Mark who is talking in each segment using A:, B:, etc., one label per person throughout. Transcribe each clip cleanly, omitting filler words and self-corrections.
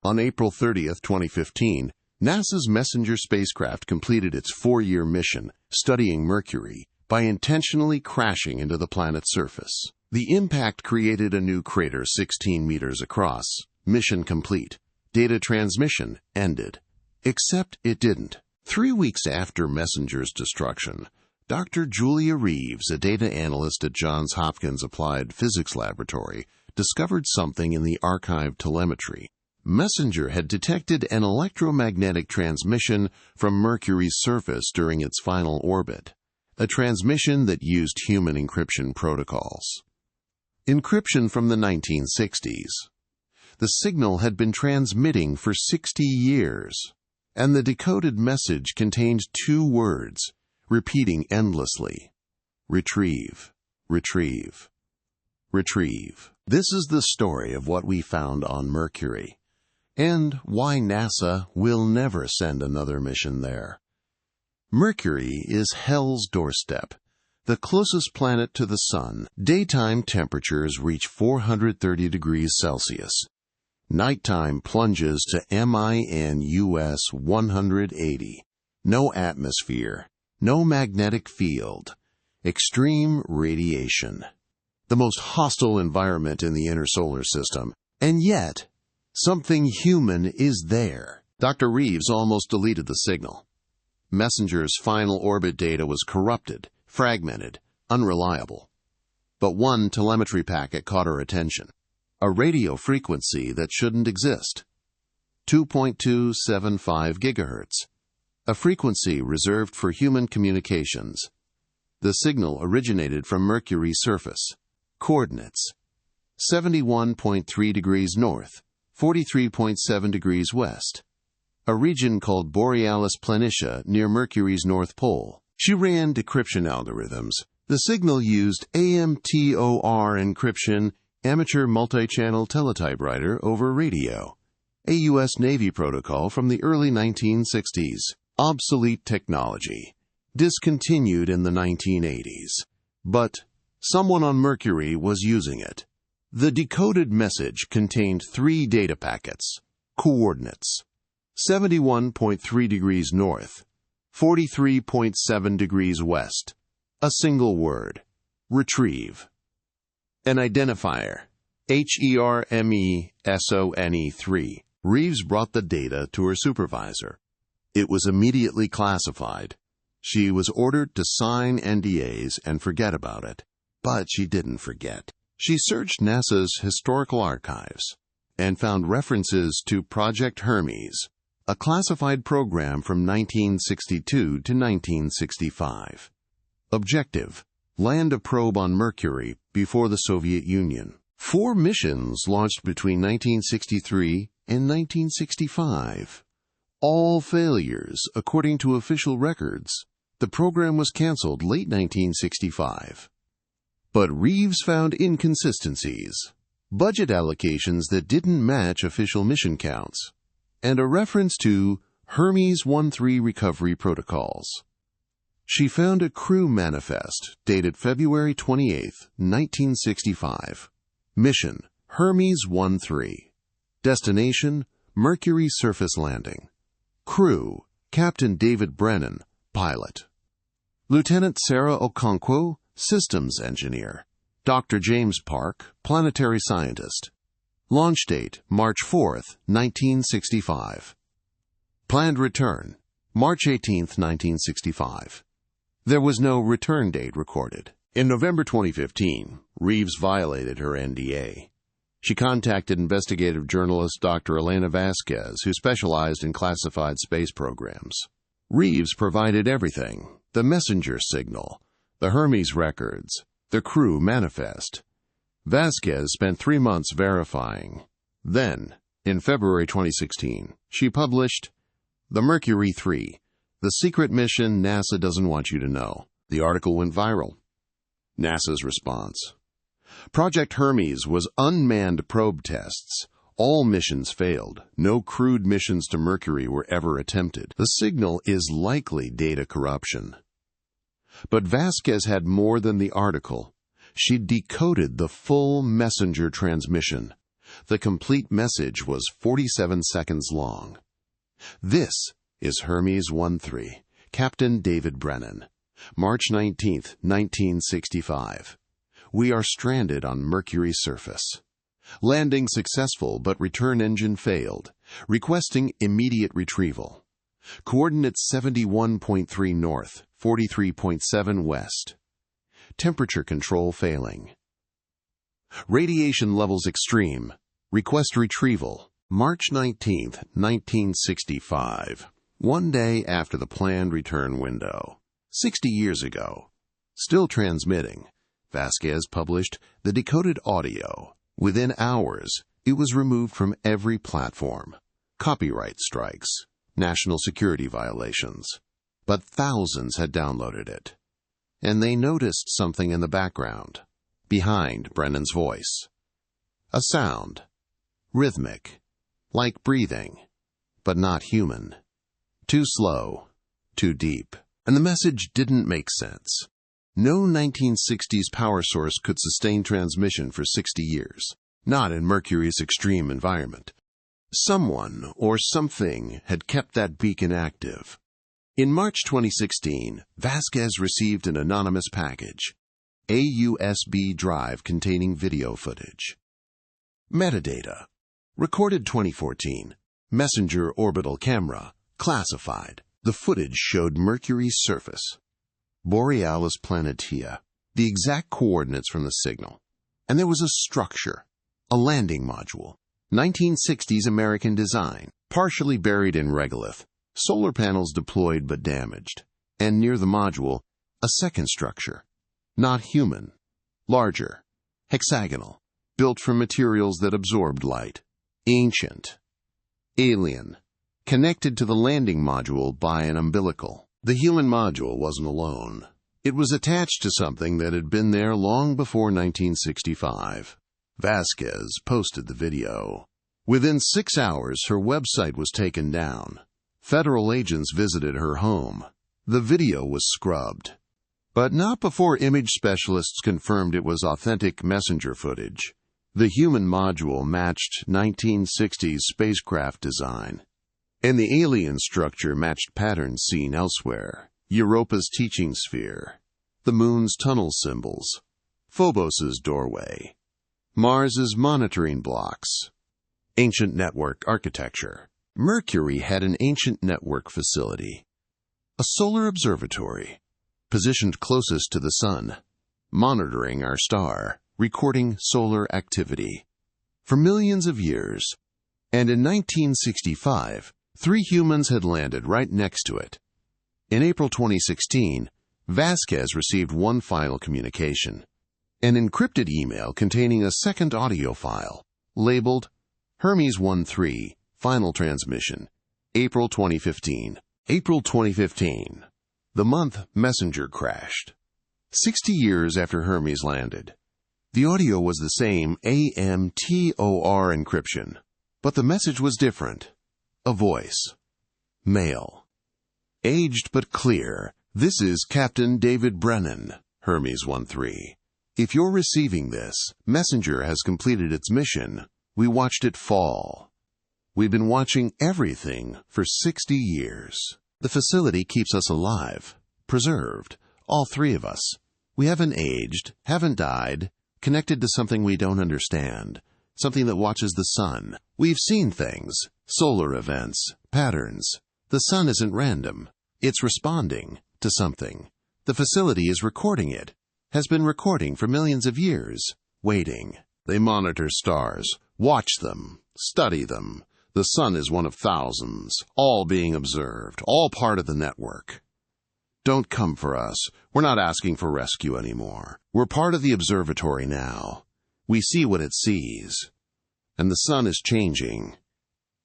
A: On April 30, 2015, NASA's Messenger spacecraft completed its 4-year mission studying Mercury by intentionally crashing into the planet's surface. The impact created a new crater 16 meters across. Mission complete. Data transmission ended. Except it didn't. 3 weeks after Messenger's destruction, Dr. Julia Reeves, a data analyst at Johns Hopkins Applied Physics Laboratory, discovered something in the archived telemetry. Messenger had detected an electromagnetic transmission from Mercury's surface during its final orbit, a transmission that used human encryption protocols. Encryption from the 1960s. The signal had been transmitting for 60 years, and the decoded message contained 2 words, repeating endlessly: retrieve, retrieve, retrieve. This is the story of what we found on Mercury, and why NASA will never send another mission there. Mercury is hell's doorstep, the closest planet to the Sun. Daytime temperatures reach 430 degrees Celsius. Nighttime plunges to minus 180. No atmosphere, no magnetic field, extreme radiation. The most hostile environment in the inner solar system, and yet something human is there. Dr. Reeves almost deleted the signal. Messenger's final orbit data was corrupted, fragmented, unreliable. But one telemetry packet caught her attention. A radio frequency that shouldn't exist. 2.275 gigahertz. A frequency reserved for human communications. The signal originated from Mercury's surface. Coordinates: 71.3 degrees north, 43.7 degrees west. A region called Borealis Planitia near Mercury's north pole. She ran decryption algorithms. The signal used AMTOR encryption, amateur multi-channel teletypewriter over radio, a U.S. Navy protocol from the early 1960s. Obsolete technology, discontinued in the 1980s. But someone on Mercury was using it. The decoded message contained 3 data packets. Coordinates: 71.3 degrees north, 43.7 degrees west. A single word: retrieve. An identifier: HERMESONE3. Reeves brought the data to her supervisor. It was immediately classified. She was ordered to sign NDAs and forget about it. But she didn't forget. She searched NASA's historical archives and found references to Project Hermes, a classified program from 1962 to 1965. Objective: land a probe on Mercury before the Soviet Union. 4 missions launched between 1963 and 1965. All failures, according to official records. The program was canceled late 1965. But Reeves found inconsistencies, budget allocations that didn't match official mission counts, and a reference to Hermes 1-3 recovery protocols. She found a crew manifest dated February 28, 1965. Mission: Hermes 1-3. Destination: Mercury surface landing. Crew: Captain David Brennan, pilot. Lieutenant Sarah Okonkwo, systems engineer. Dr. James Park, planetary scientist. Launch date: March 4, 1965. Planned return: March 18, 1965. There was no return date recorded. In November 2015, Reeves violated her NDA. She contacted investigative journalist Dr. Elena Vasquez, who specialized in classified space programs. Reeves provided everything: the messenger signal, the Hermes records, the crew manifest. Vasquez spent 3 months verifying. Then, in February 2016, she published The Mercury 3, the secret mission NASA doesn't want you to know. The article went viral. NASA's response: Project Hermes was unmanned probe tests. All missions failed. No crewed missions to Mercury were ever attempted. The signal is likely data corruption. But Vasquez had more than the article. She decoded the full messenger transmission. The complete message was 47 seconds long. This is Hermes 1-3, Captain David Brennan. March 19, 1965. We are stranded on Mercury's surface. Landing successful, but return engine failed. Requesting immediate retrieval. Coordinates 71.3 north, 43.7 west. Temperature control failing. Radiation levels extreme. Request retrieval. March 19, 1965. One day after the planned return window. 60 years ago. Still transmitting. Vasquez published the decoded audio. Within hours, it was removed from every platform. Copyright strikes. National security violations. But thousands had downloaded it. And they noticed something in the background. Behind Brennan's voice. A sound. Rhythmic. Like breathing. But not human. Too slow. Too deep. And the message didn't make sense. No 1960s power source could sustain transmission for 60 years. Not in Mercury's extreme environment. Someone or something had kept that beacon active. In March 2016, Vasquez received an anonymous package. A USB drive containing video footage. Metadata. Recorded 2014. Messenger orbital camera. Classified. The footage showed Mercury's surface. Borealis Planitia. The exact coordinates from the signal. And there was a structure. A landing module. 1960s American design. Partially buried in regolith. Solar panels deployed but damaged. And near the module, a second structure. Not human. Larger. Hexagonal. Built from materials that absorbed light. Ancient. Alien. Connected to the landing module by an umbilical. The human module wasn't alone. It was attached to something that had been there long before 1965. Vasquez posted the video. Within 6 hours, her website was taken down. Federal agents visited her home. The video was scrubbed. But not before image specialists confirmed it was authentic messenger footage. The human module matched 1960s spacecraft design. And the alien structure matched patterns seen elsewhere. Europa's teaching sphere. The moon's tunnel symbols. Phobos's doorway. Mars's monitoring blocks. Ancient network architecture. Mercury had an ancient network facility. A solar observatory. Positioned closest to the sun. Monitoring our star. Recording solar activity. For millions of years. And in 1965, 3 humans had landed right next to it. In April 2016, Vasquez received one final communication. An encrypted email containing a second audio file, labeled Hermes 1-3, Final Transmission, April 2015. April 2015. The month Messenger crashed. 60 years after Hermes landed. The audio was the same AMTOR encryption, but the message was different. A voice. Male. Aged but clear. This is Captain David Brennan, Hermes 1-3. If you're receiving this, Messenger has completed its mission. We watched it fall. We've been watching everything for 60 years. The facility keeps us alive, preserved, all 3 of us. We haven't aged, haven't died, connected to something we don't understand, something that watches the sun. We've seen things, solar events, patterns. The sun isn't random. It's responding to something. The facility is recording it, has been recording for millions of years, waiting. They monitor stars, watch them, study them. The sun is one of thousands, all being observed, all part of the network. Don't come for us. We're not asking for rescue anymore. We're part of the observatory now. We see what it sees. And the sun is changing,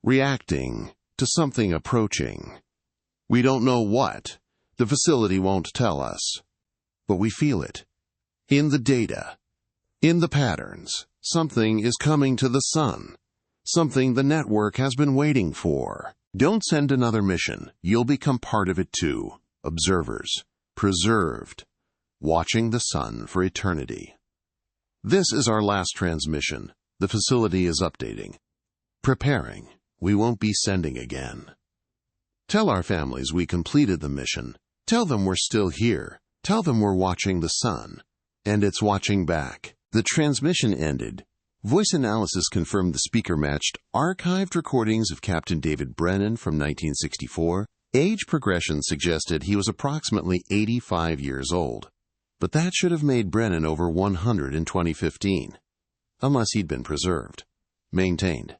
A: reacting to something approaching. We don't know what. The facility won't tell us. But we feel it. In the data. In the patterns. Something is coming to the sun. Something the network has been waiting for. Don't send another mission. You'll become part of it too. Observers. Preserved. Watching the sun for eternity. This is our last transmission. The facility is updating. Preparing. We won't be sending again. Tell our families we completed the mission. Tell them we're still here. Tell them we're watching the sun. And it's watching back. The transmission ended. Voice analysis confirmed the speaker matched archived recordings of Captain David Brennan from 1964. Age progression suggested he was approximately 85 years old. But that should have made Brennan over 100 in 2015. Unless he'd been preserved. Maintained.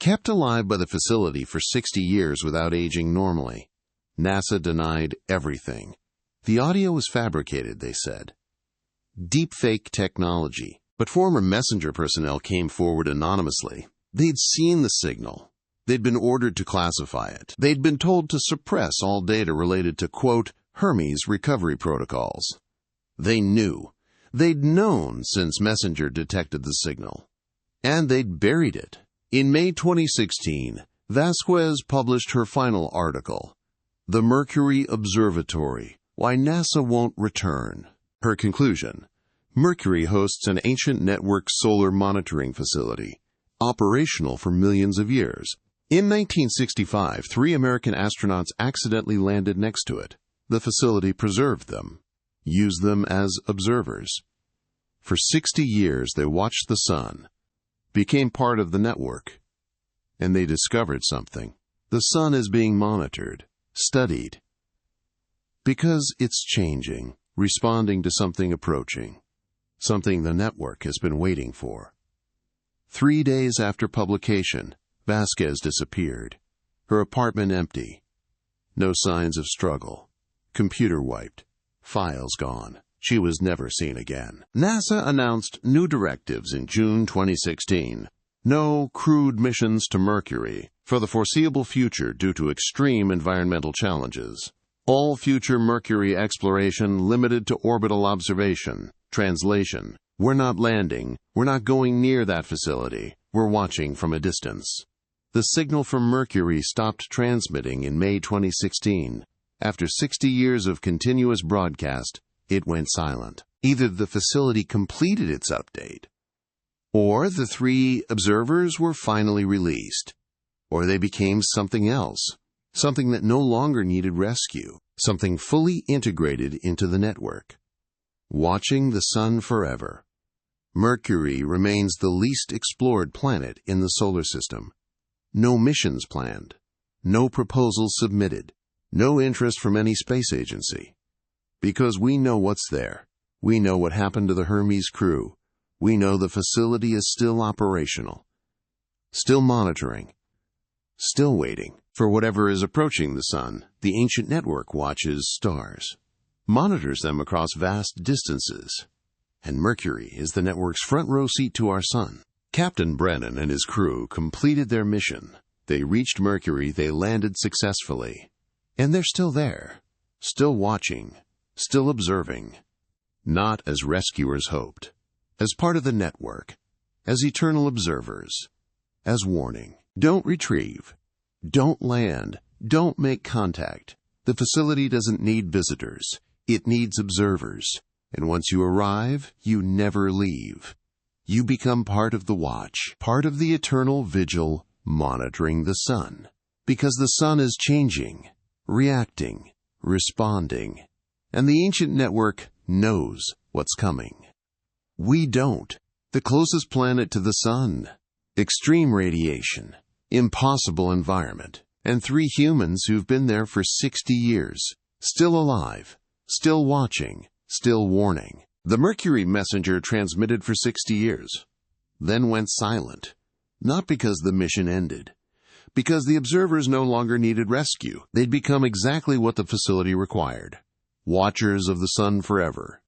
A: Kept alive by the facility for 60 years without aging normally. NASA denied everything. The audio was fabricated, they said. Deepfake technology. But former messenger personnel came forward anonymously. They'd seen the signal. They'd been ordered to classify it. They'd been told to suppress all data related to, quote, Hermes recovery protocols. They knew. They'd known since Messenger detected the signal. And they'd buried it. In May 2016, Vasquez published her final article, The Mercury Observatory, Why NASA Won't Return. Her conclusion, Mercury hosts an ancient network solar monitoring facility, operational for millions of years. In 1965, 3 American astronauts accidentally landed next to it. The facility preserved them, used them as observers. For 60 years, they watched the sun, became part of the network, and they discovered something. The sun is being monitored, studied, because it's changing, responding to something approaching, something the network has been waiting for. 3 days after publication, Vasquez disappeared, her apartment empty. No signs of struggle. Computer wiped. Files gone. She was never seen again. NASA announced new directives in June 2016. No crewed missions to Mercury for the foreseeable future due to extreme environmental challenges. All future Mercury exploration limited to orbital observation. Translation: we're not landing. We're not going near that facility. We're watching from a distance. The signal from Mercury stopped transmitting in May 2016. After 60 years of continuous broadcast, it went silent. Either the facility completed its update, or the 3 observers were finally released, or they became something else, something that no longer needed rescue, something fully integrated into the network. Watching the sun forever. Mercury remains the least explored planet in the solar system. No missions planned. No proposals submitted. No interest from any space agency. Because we know what's there. We know what happened to the Hermes crew. We know the facility is still operational. Still monitoring. Still waiting. For whatever is approaching the sun, the ancient network watches stars. Monitors them across vast distances. And Mercury is the network's front row seat to our sun. Captain Brennan and his crew completed their mission. They reached Mercury, they landed successfully. And they're still there. Still watching. Still observing. Not as rescuers hoped. As part of the network. As eternal observers. As warning. Don't retrieve. Don't land. Don't make contact. The facility doesn't need visitors. It needs observers. And once you arrive, you never leave. You become part of the watch, part of the eternal vigil monitoring the sun. Because the sun is changing, reacting, responding. And the ancient network knows what's coming. We don't. The closest planet to the sun. Extreme radiation. Impossible environment. And 3 humans who've been there for 60 years. Still alive. Still watching. Still warning. The Mercury messenger transmitted for 60 years. Then went silent. Not because the mission ended. Because the observers no longer needed rescue. They'd become exactly what the facility required. Watchers of the sun forever.